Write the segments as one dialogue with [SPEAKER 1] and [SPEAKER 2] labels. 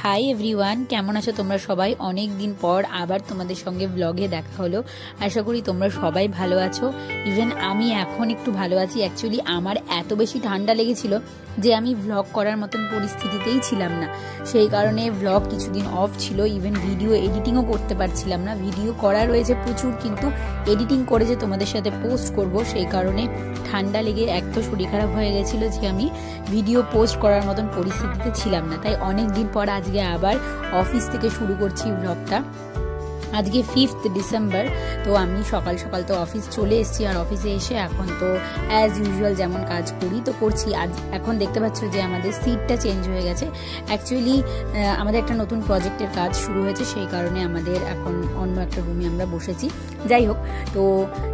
[SPEAKER 1] Hi everyone, কেমন আছো তোমরা সবাই? অনেক দিন পর আবার তোমাদের সঙ্গে ব্লগে দেখা হলো। আশা করি তোমরা সবাই ভালো আছো। ইভেন আমি এখন একটু ভালো আছি। অ্যাকচুয়ালি আমার এত বেশি ঠান্ডা লেগেছিল যে আমি ব্লগ করার মতন পরিস্থিতিতেই ছিলাম না। সেই কারণে ব্লগ কিছুদিন অফ ছিল। ইভেন ভিডিও এডিটিংও করতে পারছিলাম না। ভিডিও করা রয়েছে প্রচুর, কিন্তু এডিটিং করে যে তোমাদের সাথে পোস্ট করব সেই কারণে ঠান্ডা লেগে এক তো শরীর খারাপ হয়ে গেছিলো যে আমি ভিডিও পোস্ট করার মতন পরিস্থিতিতে ছিলাম না। তাই অনেক দিন পর আজকে আবার অফিস থেকে শুরু করছি ব্লগটা। আজকে 5th ডিসেম্বর। তো আমি সকাল সকাল তো অফিস চলে এসেছি, আর অফিসে এসে এখন তো অ্যাজ ইউজুয়াল যেমন কাজ করি তো করছি। আজ এখন দেখতে পাচ্ছ যে আমাদের সিটটা চেঞ্জ হয়ে গেছে। অ্যাকচুয়ালি আমাদের একটা নতুন প্রজেক্টের কাজ শুরু হয়েছে, সেই কারণে আমাদের এখন অন্য একটা রুমে আমরা বসেছি। যাই হোক, তো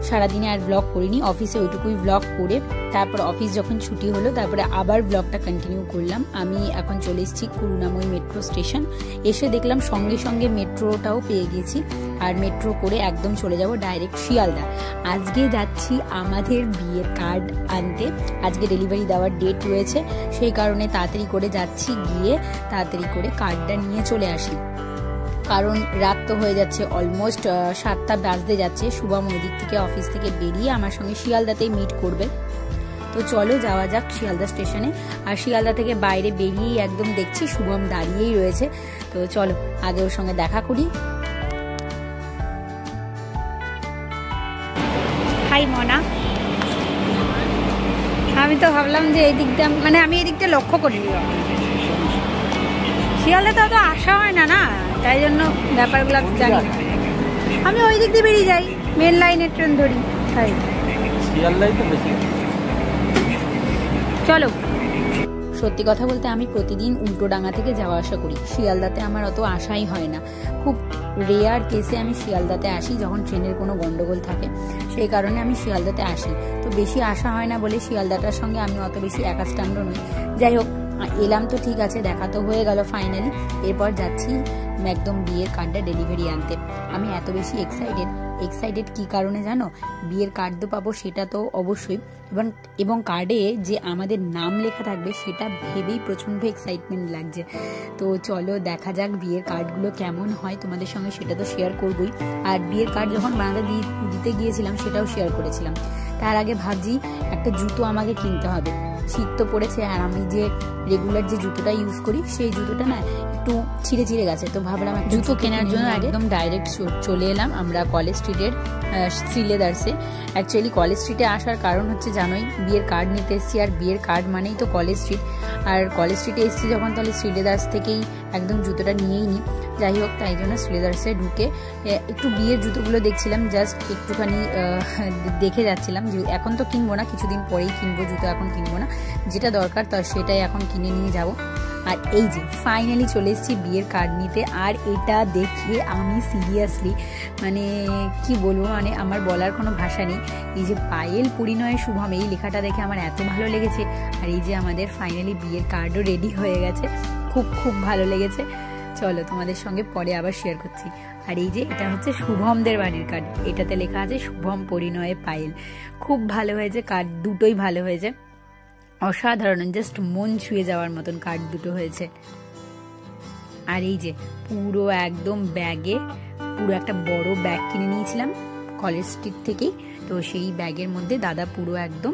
[SPEAKER 1] সারাদিনে আর ব্লগ করিনি, অফিসে ওইটুকুই ব্লগ করে তারপর অফিস যখন ছুটি হলো তারপরে আবার ব্লগটা কন্টিনিউ করলাম। আমি এখন চলে এসেছি করুণাময়ী মেট্রো স্টেশন। এসে দেখলাম সঙ্গে সঙ্গে মেট্রোটাও পেয়ে গেছি, আর মেট্রো করে একদম চলে যাব ডাইরেক্ট শিয়ালদা। আজকে যাচ্ছি আমাদের বিয়ের কার্ড আনতে। আজকে ডেলিভারি দেওয়ার ডেট রয়েছে, সেই কারণে তাড়াতাড়ি করে যাচ্ছি, গিয়ে তাড়াতাড়ি করে কার্ডটা নিয়ে চলে আসি। কারণ রাত তো হয়ে যাচ্ছে, অলমোস্ট 7টা বাজতে যাচ্ছে। শুভম ওই দিক থেকে অফিস থেকে বেরিয়ে আমার সঙ্গে শিয়ালদাতেই মিট করবে। তো চলো যাওয়া যাক শিয়ালদা স্টেশনে। আর শিয়ালদা থেকে বাইরে বেরিয়েই একদম দেখছি শুভম দাঁড়িয়েই রয়েছে। তো চলো আগে ওর সঙ্গে দেখা করি। হাই মনা। আমি তো ভাবলাম যে এই দিকটা, মানে আমি এই দিকটা লক্ষ্য করিনি। শিয়ালদা তো আসা হয় না, তাই জন্য ব্যাপারগুলো জানি না। আমি ওই দিক দিয়ে বেরিয়ে যাই, মেন লাইনের ট্রেন ধরি। তাই শিয়ালদাই তো বেশি। চলো। সত্যি কথা বলতে আমি প্রতিদিন উল্টোডাঙ্গা থেকে যাওয়া আসা করি। শিয়ালদাতে আমার অত আসাই হয় না। খুব রেয়ার কেসে আমি শিয়ালদাতে আসি যখন ট্রেনের কোনো গন্ডগোল থাকে, সেই কারণে আমি শিয়ালদাতে আসি। তো বেশি আসা হয় না বলে শিয়ালদাটার সঙ্গে আমি অত বেশি একাস্টাম্ড নই। যাই হোক, এলাম তো ঠিক আছে, দেখা তো হয়ে গেল ফাইনালি। এরপর যাচ্ছি একদম বিয়ের কার্ডটা ডেলিভারি আনতে। আমি এত বেশি এক্সাইটেড কি কারণে জানো? বিয়ের কার্ড তো পাবো সেটা তো অবশ্যই, এবং কার্ডে যে আমাদের নাম লেখা থাকবে সেটা ভেবেই প্রচণ্ড এক্সাইটমেন্ট লাগছে। তো চলো দেখা যাক বিয়ের কার্ডগুলো কেমন হয়, তোমাদের সঙ্গে সেটা তো শেয়ার করবোই। আর বিয়ের কার্ড যখন বানাতে দিতে গিয়েছিলাম সেটাও শেয়ার করেছিলাম। তার আগে ভাবছি একটা জুতো আমাকে কিনতে হবে। শীত তো পড়েছে, আর আমি যে রেগুলার যে জুতোটা ইউজ করি সেই জুতোটা না একটু ছিঁড়ে গেছে। তো ভাবলাম জুতো কেনার জন্য একদম ডাইরেক্ট চলে এলাম আমরা কলেজ স্ট্রিটের শ্রীলেদার্সে। অ্যাকচুয়ালি কলেজ স্ট্রিটে আসার কারণ হচ্ছে জানোই, বিয়ের কার্ড নিতে এসেছি, আর বিয়ের কার্ড মানেই তো কলেজ স্ট্রিট। আর কলেজ স্ট্রিটে এসেছি যখন, তাহলে শ্রীলেদার্স থেকেই একদম জুতোটা নিয়েই নিই। যাই হোক, তাই জন্য শ্রীলেদার্সে ঢুকে একটু বিয়ের জুতোগুলো দেখছিলাম, জাস্ট একটুখানি দেখে যাচ্ছিলাম। যে এখন তো কিনবো না, কিছুদিন পরেই কিনবো জুতো, এখন কিনবো না। যেটা দরকার তার সেটাই এখন কিনে নিয়ে যাব। আর এই যে ফাইনালি চলে এসেছি বিয়ের কার্ড নিতে। আর এটা দেখে আমি সিরিয়াসলি মানে কি বলবো, মানে আমার বলার কোনো ভাষা নেই। এই যে পায়েল পরিণয় শুভম, এই লেখাটা দেখে আমার এত ভালো লেগেছে। আর এই যে আমাদের ফাইনালি বিয়ের কার্ডও রেডি হয়ে গেছে, খুব ভালো লেগেছে। চলো তোমাদের সঙ্গে পরে আবার শেয়ার করছি। আর এই যে এটা হচ্ছে শুভমদের বাড়ির কার্ড, এটাতে লেখা আছে শুভম পরিণয়ে পায়েল। খুব ভালো হয়েছে কার্ড, দুটোই ভালো হয়েছে, অসাধারণ, জাস্ট মন ছুঁয়ে যাওয়ার মতন কার্ড দুটো হয়েছে। আর এই যে পুরো একদম ব্যাগে, পুরো একটা বড় ব্যাগ কিনে নিয়েছিলাম কলেজ স্ট্রিট থেকেই। তো সেই ব্যাগের মধ্যে দাদা পুরো একদম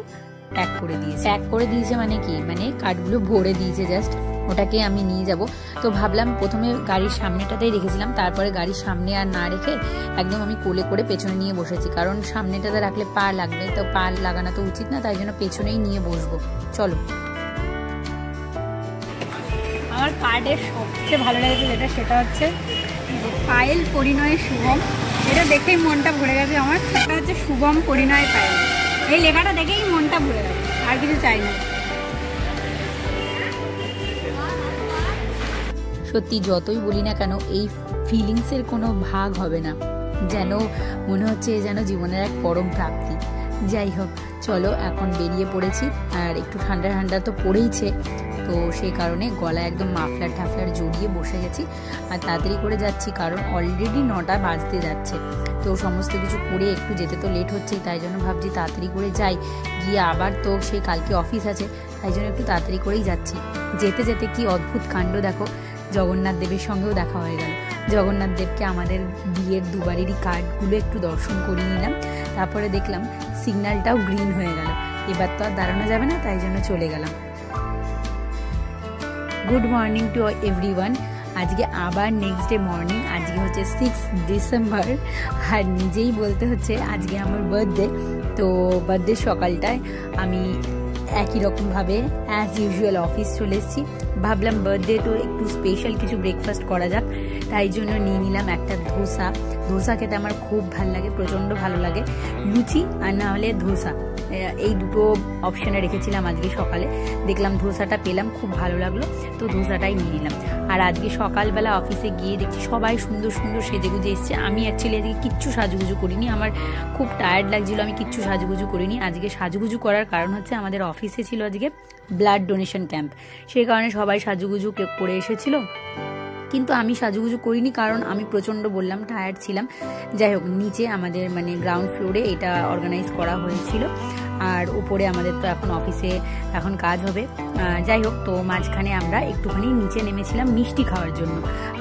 [SPEAKER 1] প্যাক করে দিয়েছে। মানে কি, মানে কার্ডগুলো ভরে দিয়েছে, জাস্ট ওটাকে আমি নিয়ে যাব। তো ভাবলাম প্রথমে গাড়ির সামনেটাতেই রেখেছিলাম, তারপরে গাড়ির সামনে আর না রেখে একদম আমি কোলে করে পেছনে নিয়ে বসেছি। কারণ সামনেটাতে রাখলে পা লাগবে, তো পা লাগানো তো উচিত না, তাই জন্য পেছনেই নিয়ে বসবো। চলো। আমার কার্ডের সবচেয়ে ভালো লেগেছে সেটা হচ্ছে পায়েল পরিণয় শুভম। এটা দেখেই মনটা ভরে গেছে আমার। সেটা হচ্ছে শুভম পরিণয় পায়েল, এই লেখাটা দেখেই মনটা ভরে গেছে, আর কিছু চাই না। সত্যি যতই বলি না কেন, এই ফিলিংসের কোনো ভাগ হবে না, যেন মনে হচ্ছে যেন জীবনের এক পরম প্রাপ্তি। যাই হোক, চলো এখন বেরিয়ে পড়েছি। আর একটু ঠান্ডা তো পড়েইছে, তো সেই কারণে গলায় একদম মাফলার জড়িয়ে বসে গেছি। আর তাড়াতাড়ি করে যাচ্ছি, কারণ অলরেডি 9টা বাজতে যাচ্ছে। তো সমস্ত কিছু করে একটু যেতে তো লেট হচ্ছেই, তাই জন্য ভাবছি তাড়াতাড়ি করে যাই, গিয়ে আবার তো সেই কালকে অফিস আছে, তাই জন্য একটু তাড়াতাড়ি করেই যাচ্ছি। যেতে কি অদ্ভুত কাণ্ড দেখো, জগন্নাথ দেবের সঙ্গেও দেখা হয়ে গেল। জগন্নাথ দেবকে আমাদের বিয়ের দুবারেরই কার্ডগুলো একটু দর্শন করিয়ে নিলাম। তারপরে দেখলাম সিগন্যালটাও গ্রিন হয়ে গেল, এবার তো আর দাঁড়ানো যাবে না, তাই জন্য চলে গেলাম। Good morning to everyone. আজকে আবার নেক্সট ডে মর্নিং, আজকে হচ্ছে 6 ডিসেম্বর, আর নিজেই বলতে হচ্ছে আজকে আমার বার্থডে। তো বার্থডে সকালটায় আমি একই রকমভাবে অ্যাজ ইউজুয়াল অফিস চলে এসেছি। ভাবলাম বার্থডে তো একটু স্পেশাল কিছু ব্রেকফাস্ট করা যাক, তাই জন্য নিয়ে নিলাম একটা ধোসা। ধোসা খেতে আমার খুব ভালো লাগে, প্রচণ্ড ভালো লাগে। লুচি আর না হলে ধোসা, এই দুটো অপশানে রেখেছিলাম আজকে সকালে। দেখলাম ধোসাটা পেলাম, খুব ভালো লাগলো, তো ধোসাটাই নিয়ে নিলাম। আর আজকে সকালবেলা অফিসে গিয়ে দেখছি সবাই সুন্দর সুন্দর সেজেগুজে এসছে। আমি অ্যাকচুয়ালি আজকে কিচ্ছু সাজুগুজু করিনি, আমার খুব টায়ার্ড লাগছিল, আমি কিচ্ছু সাজুগুজু করিনি। আজকে সাজুগুজু করার কারণ হচ্ছে আমাদের অফিসে ছিল আজকে ব্লাড ডোনেশন ক্যাম্প, সেই কারণে সবাই সাজুগুজু করে এসেছিল। কিন্তু আমি সাজুগুজু করিনি, কারণ আমি প্রচণ্ড বললাম টায়ার্ড ছিলাম। যাই হোক, নিচে আমাদের মানে গ্রাউন্ড ফ্লোরে এটা অর্গানাইজ করা হয়েছিল, আর উপরে আমাদের তো এখন অফিসে এখন কাজ হবে। যাই হোক, তো মাঝখানে আমরা একটুখানি নিচে নেমেছিলাম মিষ্টি খাওয়ার জন্য।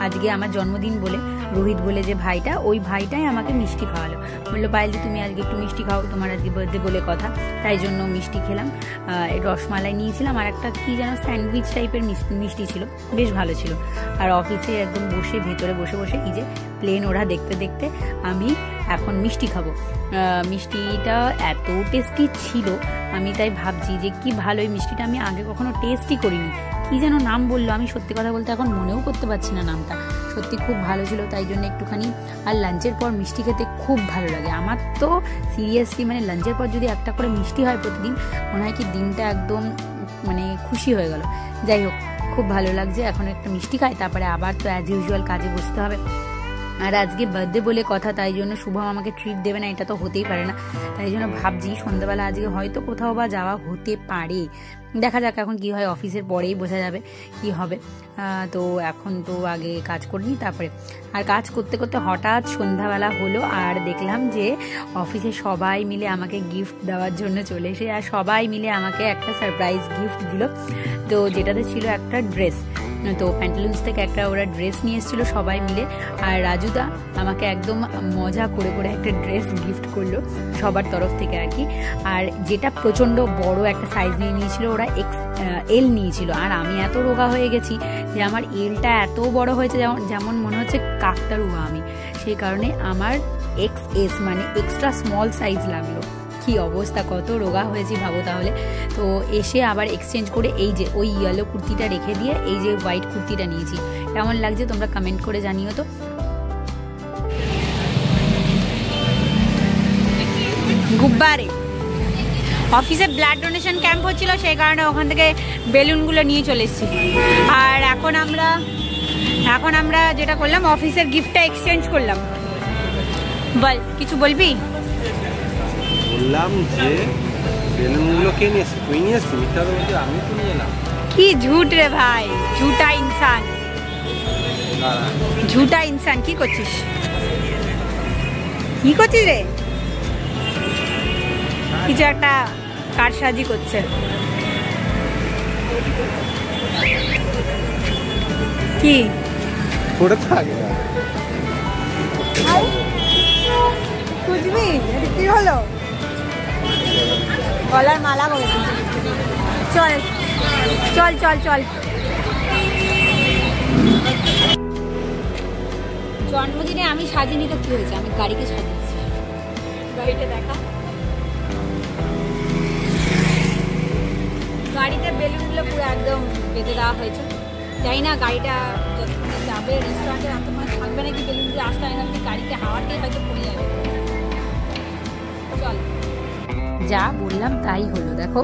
[SPEAKER 1] আজকে আমার জন্মদিন বলে রোহিত বলে যে ভাইটা, ওই ভাইটাই আমাকে মিষ্টি খাওয়ালো। বললো পায়েল যে তুমি আজকে একটু মিষ্টি খাও, তোমার আজকে বার্থডে বলে কথা, তাই জন্য মিষ্টি খেলাম। রসমালাই নিয়েছিলাম, আর একটা কি যেন স্যান্ডউইচ টাইপের মিষ্টি ছিল, বেশ ভালো ছিল। আর অফিসে একদম বসে ভেতরে বসে বসে এই যে প্লেন ওরা দেখতে দেখতে আমি এখন মিষ্টি খাবো। মিষ্টিটা এত টেস্টি ছিল, আমি তাই ভাবছি যে কি ভালো এই মিষ্টিটা, আমি আগে কখনো টেস্টই করিনি। কি যেন নাম বললো, আমি সত্যি কথা বলতে এখন মনেও করতে পারছি না নামটা। সত্যি খুব ভালো ছিল, তাই জন্য একটুখানি। আর লাঞ্চের পর মিষ্টি খেতে খুব ভালো লাগে আমার তো, সিরিয়াসলি মানে লাঞ্চের পর যদি একটা করে মিষ্টি হয় প্রতিদিন, মনে হয় কি দিনটা একদম মানে খুশি হয়ে গেল। যাই হোক, খুব ভালো লাগছে। এখন একটা মিষ্টি খাই, তারপরে আবার তো অ্যাজ ইউজুয়াল কাজে বসতে হবে। আর আজকে বার্থডে বলে কথা, তাই জন্য শুভম আমাকে ট্রিট দেবে না, এটা তো হতেই পারে না। তাই জন্য ভাবছি সন্ধ্যাবেলা আজকে হয়তো কোথাও বা যাওয়া হতে পারে, দেখা যাক এখন কি হয়, অফিসের পরেই বোঝা যাবে কি হবে। তো এখন তো আগে কাজ করিনি, তারপরে আর কাজ করতে করতে হঠাৎ সন্ধ্যাবেলা হলো, আর দেখলাম যে অফিসে সবাই মিলে আমাকে গিফট দেওয়ার জন্য চলে এসে, আর সবাই মিলে আমাকে একটা সারপ্রাইজ গিফট দিল। তো যেটাতে ছিল একটা ড্রেস, তো প্যান্টালুন্স থেকে একটা ওরা ড্রেস নিয়ে এসেছিলো সবাই মিলে। আর রাজুদা আমাকে একদম মজা করে করে একটা ড্রেস গিফট করলো সবার তরফ থেকে আর কি। আর যেটা প্রচণ্ড বড় একটা সাইজ নিয়ে নিয়েছিল, ওরা XL নিয়েছিল। আর আমি এত রোগা হয়ে গেছি যে আমার এলটা এত বড় হয়েছে, যেমন মনে হচ্ছে কাকতারুয়া আমি, সেই কারণে আমার XS মানে এক্সট্রা স্মল সাইজ লাগলো। কি অবস্থা, কত রোগা হয়েছি ভাবো তাহলে। তো এসে আবার এক্সচেঞ্জ করে এই যে ওই ইয়েলো কুর্তিটা রেখে দিয়ে এই যে হোয়াইট কুর্তিটা নিয়েছি। কেমন লাগছে তোমরা কমেন্ট করে জানিও তো। গুব্বারে অফিসে ব্লাড ডোনেশন ক্যাম্প হচ্ছিল, সেই কারণে ওখান থেকে বেলুনগুলো নিয়ে চলে এসেছি। আর এখন আমরা যেটা করলাম, অফিসের গিফটটা এক্সচেঞ্জ করলাম। বল, কিছু বলবি?
[SPEAKER 2] বললাম যে বেলুনগুলো কে নিয়ে এসেছি? তুই নিয়ে এসেছি? মিথ্যা তো বলছি, আমি তো নিয়ে এলাম।
[SPEAKER 1] কি ঝুট রে ভাই, ঝুটা ইনসান, ঝুটা ইনসান। কি করছিস রে? কিছু একটা কারসাজি করছে। কি
[SPEAKER 2] ওটা থাকে
[SPEAKER 1] বুঝবি? কি হলো? গলার মালা করে চল চল চল চল। জন্মদিনে আমি সাজিনি তো কি হয়েছে, আমি গাড়িকে সাজিয়েছি। গাড়িটা দেখা, গাড়িতে বেলুনগুলো পুরো একদম বেঁধে দেওয়া হয়েছে। জানি না গাড়িটা যাবে রেস্টুরেন্টে এত মানে থাকবে নাকি, বেলুনগুলো আসতে হয় না, গাড়িতে হাওয়াতেই হয়তো পড়ে যাবে। চল, যা বললাম তাই হলো। দেখো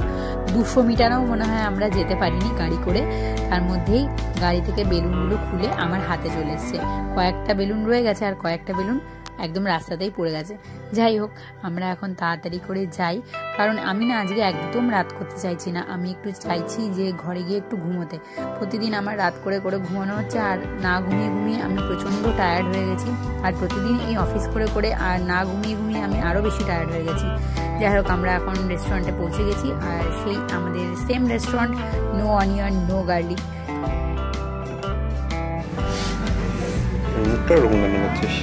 [SPEAKER 1] 200 মিটারও মনে হয় আমরা যেতে পারিনি গাড়ি করে, তার মধ্যেই গাড়ি থেকে বেলুনগুলো খুলে আমার হাতে চলে এসছে। কয়েকটা বেলুন রয়ে গেছে, আর কয়েকটা বেলুন একদম রাস্তাতেই পড়ে গেছে। যাই হোক, আমরা এখন তাড়াতাড়ি করে যাই, কারণ আমি না আজকে একদম রাত করতে চাইছি না। আমি একটু চাইছি যে ঘরে গিয়ে একটু ঘুমোতে। প্রতিদিন আমার রাত করে করে ঘুমানো হচ্ছে, আর না ঘুমিয়ে ঘুমিয়ে আমি প্রচণ্ড টায়ার্ড হয়ে গেছি। আর প্রতিদিন এই অফিস করে করে আর না ঘুমিয়ে ঘুমিয়ে আমি আরও বেশি টায়ার্ড হয়ে গেছি। যাই হোক, আমরা এখন রেস্টুরেন্টে পৌঁছে গেছি, আর সেই আমাদের same restaurant, no onion no garlic.
[SPEAKER 2] মুখটা ওরকম কেন করছিস?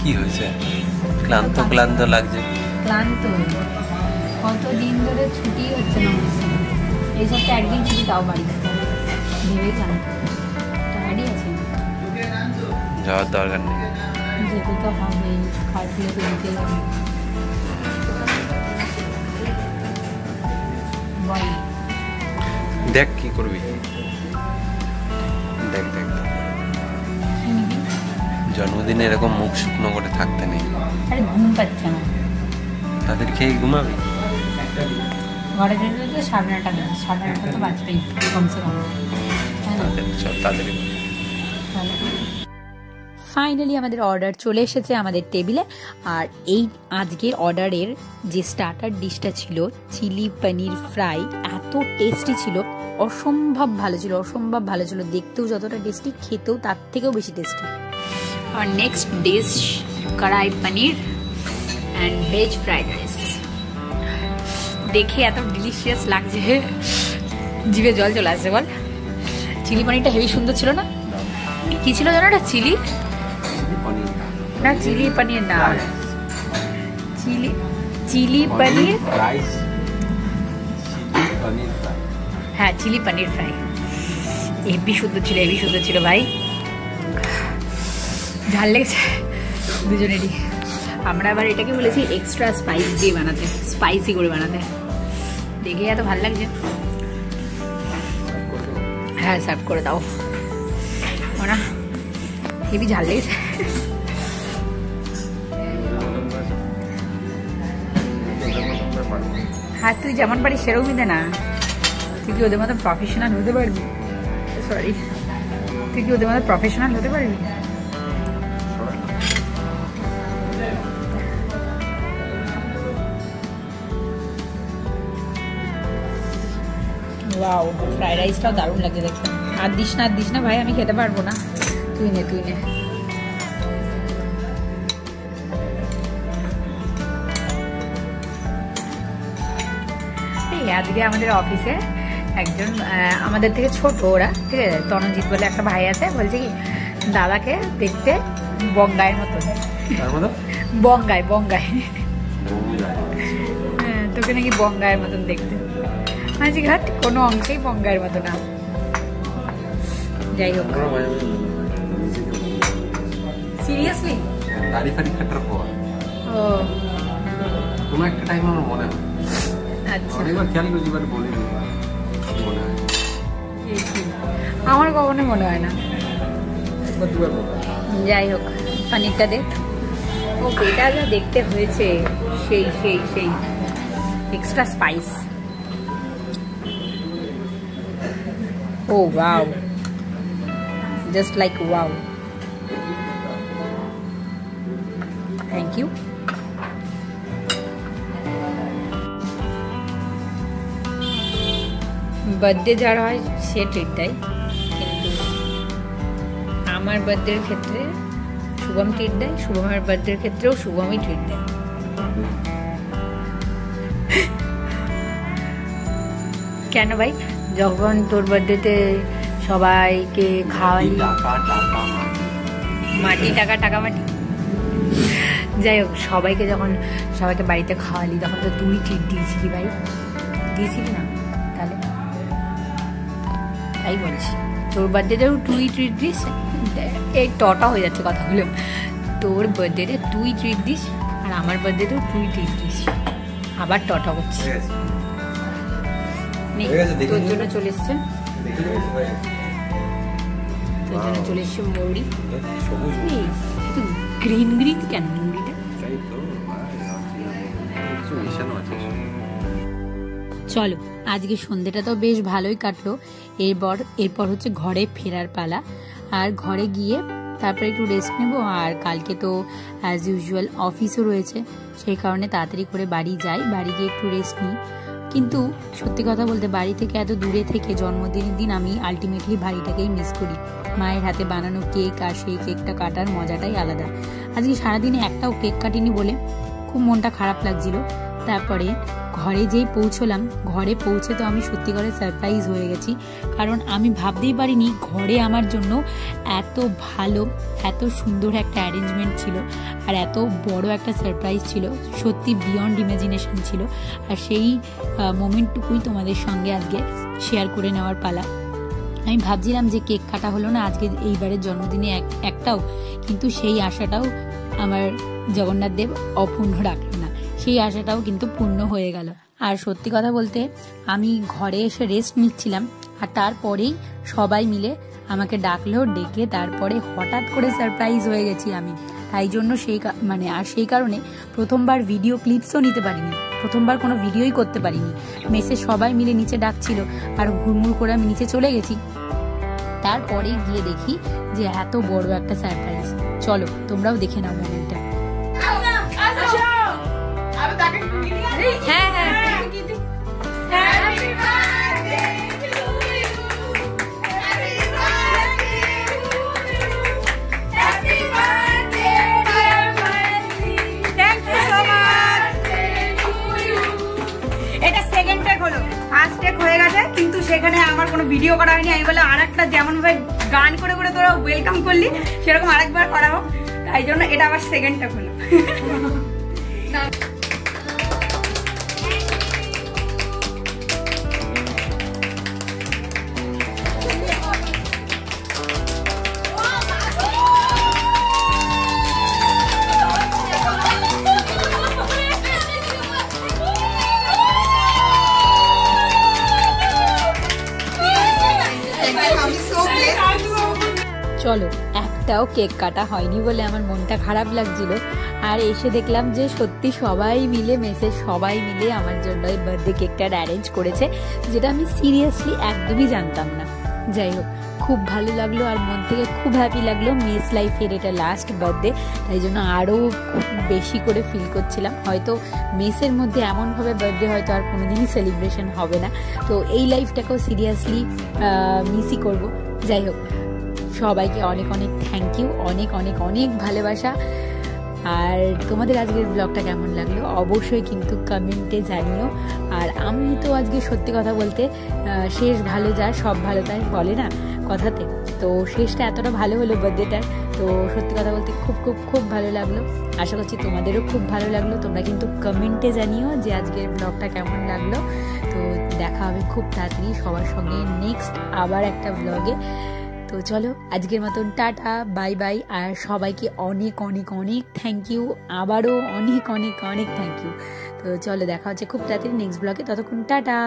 [SPEAKER 2] কি হয়েছে? ক্লান্ত ক্লান্ত লাগছে।
[SPEAKER 1] ক্লান্ত, কতদিন ধরে ছুটি হচ্ছে না আমার সঙ্গে। এই সপ্তাহে একদিন ছুটি, তাও বাড়িতে ভেবেই ক্লান্ত, টায়ার্ডই আছে।
[SPEAKER 2] যাওয়ার দরকার নেই,
[SPEAKER 1] যেতে তো হবে, খাটলে তো যেতেই হবে। বল
[SPEAKER 2] দেখ কি করবি, দেখ দেখ জন্মদিনে এরকম মুখ শুকনো করে থাকতে নেই।
[SPEAKER 1] আরে ঘুম পাচ্ছে না,
[SPEAKER 2] তাদের খেয়ে ঘুমাবি।
[SPEAKER 1] ঘরে যেতে তো 9:30 তো বাজবেই কমসে কম, তাই না?
[SPEAKER 2] চল তাদের।
[SPEAKER 1] ফাইনালি আমাদের অর্ডার চলে এসেছে আমাদের টেবিলে। আর এই আজকের অর্ডারের যে স্টার্টার ডিশটা ছিল চিলি পনির ফ্রাই, এত টেস্টি ছিল, অসম্ভব ভালো ছিল, অসম্ভব ভালো ছিল। দেখতেও যতটা টেস্টি, খেতেও তার থেকেও বেশি টেস্টি। আর নেক্সট ডিশ কড়াই পনির অ্যান্ড ভেজ ফ্রাইড রাইস। দেখে এত ডিলিশিয়াস লাগছে, জিভে জল চলে আসছে। বল, চিলি পনিরটা হেভি সুন্দর ছিল না? কি ছিল জানো এটা? চিলি না, চিলি পনির না, চিলি পনির, হ্যাঁ চিলি পনির ফ্রাই। হেভি সুন্দর ছিল, হেভি সুন্দর ছিল ভাই। ঝাল লেগেছে দুজনেরই। আমরা আবার এটাকে বলেছি এক্সট্রা স্পাইস দিয়ে বানাতে, স্পাইসি করে বানাতে। দেখে এত ভালো লাগছে। হ্যাঁ সার্ভ করে দাও ওরা, হেভি ঝাল লেগেছে। হ্যাঁ তুই যেমন পারিস সেরকমই দে না। তুই কি ওদের মতো প্রফেশনাল হতে পারবি? সরি, তুই কি ওদের মতো প্রফেশনাল হতে পারবি? ওয়াও, ফ্রাইড রাইসটাও দারুণ লাগছে দেখতে। আর দিস না ভাই, আমি খেতে পারবো না। তুই নে। আজকে আমাদের অফিসে একজন আমাদের থেকে ছোট, ওরা ঠিক আছে, তনজিৎ বলে একটা ভাই আছে, বলছে কি দাদাকে দেখতে বঙ্গাইয়ের মতন। বঙ্গাই হ্যাঁ, তোকে নাকি বঙ্গাইয়ের মতন দেখতে। আজ ঘাট কোনো অংশেই বঙ্গাইয়ের মতো না। যাই হোক, সিরিয়াসলি
[SPEAKER 2] দাড়ি ফাড়ি কাটার পর কোনো একটা টাইম আমার মনে হয়,
[SPEAKER 1] আচ্ছা
[SPEAKER 2] অনেকবার খেয়াল করেছি, বাট বলিনি, মনে হয়।
[SPEAKER 1] আমার কখনোই মনে হয় না। যাই হোক, পানিরটা দেখ। ও এটা যা দেখতে হয়েছে, সেই সেই সেই extra spice. Oh wow, just like wow. Thank you. Birthday যার হয় সে ট্রিট দেয়, কিন্তু আমার বার্থডের ক্ষেত্রে শুভম ট্রিট দেয়, শুভমের বার্থডের ক্ষেত্রেও শুভমই ট্রিট দেয়। কেন ভাই? যখন তোর বার্থডেতে সবাইকে খাওয়ালি, মাটি টাকা মাটি, যাই হোক, সবাইকে বাড়িতে খাওয়ালি, তখন তো তুই ট্রিট দিয়েছিলি ভাই, দিয়েছিলি না? তাহলে তাই বলছি, তোর বার্থডেতেও তুই ট্রিট দিস। এই টটা হয়ে যাচ্ছে কথাগুলো। তোর বার্থডেতে তুই ট্রিট দিস, আর আমার বার্থডেতেও তুই ট্রিট দিস, আবার টটা হচ্ছে। তোর জন্য চলে এসছে, মৌরি। গ্রিন কেন মৌরিটা? চলো, আজকে সন্ধ্যেটা তো বেশ ভালোই কাটলো। এরপর হচ্ছে ঘরে ফেরার পালা। আর ঘরে গিয়ে তারপরে একটু রেস্ট নেবো। আর কালকে তো অ্যাজ ইউজুয়াল অফিসও রয়েছে, সেই কারণে তাড়াতাড়ি করে বাড়ি যাই, বাড়ি গিয়ে একটু রেস্ট নিই। কিন্তু সত্যি কথা বলতে, বাড়ি থেকে এত দূরে থেকে জন্মদিনের দিন আমি আলটিমেটলি বাড়িটাকেই মিস করি। মায়ের হাতে বানানো কেক, আর সেই কেকটা কাটার মজাটাই আলাদা। আজকে সারাদিনে একটাও কেক কাটিনি বলে খুব মনটা খারাপ লাগছিল। তারপরে ঘরে যেই পৌঁছলাম, ঘরে পৌঁছে তো আমি সত্যি করে সারপ্রাইজ হয়ে গেছি, কারণ আমি ভাবতেই পারিনি ঘরে আমার জন্য এত ভালো, এত সুন্দর একটা অ্যারেঞ্জমেন্ট ছিল আর এত বড় একটা সারপ্রাইজ ছিল, সত্যি বিয়ন্ড ইমাজিনেশন ছিল। আর সেই মোমেন্টটুকুই তোমাদের সঙ্গে আজকে শেয়ার করে নেওয়ার পালা। আমি ভাবছিলাম যে কেক কাটা হলো না আজকে এইবারের জন্মদিনে একটাও, কিন্তু সেই আশাটাও আমার জগন্নাথ দেব অপূর্ণ রাখলো না, সেই আশাটাও কিন্তু পূর্ণ হয়ে গেল। আর সত্যি কথা বলতে আমি ঘরে এসে রেস্ট নিচ্ছিলাম আর তারপরেই সবাই মিলে আমাকে ডাকলো, ডেকে তারপরে হঠাৎ করে সারপ্রাইজ হয়ে গেছি আমি। তাই জন্য সেই কারণে প্রথমবার ভিডিও ক্লিপসও নিতে পারিনি, প্রথমবার কোনো ভিডিওই করতে পারিনি। মেসে সবাই মিলে নিচে ডাকছিল আর হুড়মুড় করে আমি নিচে চলে গেছি। তারপরে গিয়ে দেখি যে এত বড় একটা সারপ্রাইজ। চলো তোমরাও দেখে নাও মোমেন্টটা। হ্যাঁ হ্যাঁ
[SPEAKER 3] কিন্তু সেখানে আমার কোনো ভিডিও করা হয়নি। আমি বললাম আরেকটা যেমন ভাবে গান করে করে তোরা ওয়েলকাম করলি সেরকম আরেকবার করা হোক, তাই জন্য এটা আবার সেকেন্ডটা হলো।
[SPEAKER 1] চলো, একটাও কেক কাটা হয়নি বলে আমার মনটা খারাপ লাগছিল। আর এসে দেখলাম যে সত্যি সবাই মিলে, মেসের সবাই মিলে আমার জন্য এই বার্থডে কেকটা অ্যারেঞ্জ করেছে, যেটা আমি সিরিয়াসলি একদমই জানতাম না। যাই হোক, খুব ভালো লাগলো আর মন থেকে খুব হ্যাপি লাগলো। মেস লাইফের এটা লাস্ট বার্থডে, তাই জন্য আরও খুব বেশি করে ফিল করছিলাম। হয়তো মেসের মধ্যে এমনভাবে বার্থডে হয়তো আর কোনোদিনই সেলিব্রেশন হবে না, তো এই লাইফটাকেও সিরিয়াসলি মিসই করবো। যাই হোক, সবাইকে অনেক অনেক থ্যাংক ইউ, অনেক অনেক অনেক ভালোবাসা। আর তোমাদের আজকের ব্লগটা কেমন লাগলো অবশ্যই কিন্তু কমেন্টে জানিও। আর আমি তো আজকে সত্যি কথা বলতে শেষ ভালো যায় সব ভালো তাই বলে না কথাতে, তো শেষটা এতটা ভালো হলো বার্থডেটার, তো সত্যি কথা বলতে খুব খুব খুব ভালো লাগলো। আশা করছি তোমাদেরও খুব ভালো লাগলো। তোমরা কিন্তু কমেন্টে জানিও যে আজকের ব্লগটা কেমন লাগলো। তো দেখা হবে খুব তাড়াতাড়ি সবার সঙ্গে নেক্সট আবার একটা ব্লগে। তো চলো আজকের মতন টাটা, বাই বাই। আর সবাইকে অনেক অনেক অনেক থ্যাংক ইউ, আবারও অনেক অনেক অনেক থ্যাংক ইউ। তো চলো দেখা হচ্ছে খুব তাড়াতাড়ি নেক্সট ব্লগে, ততক্ষণ টাটা।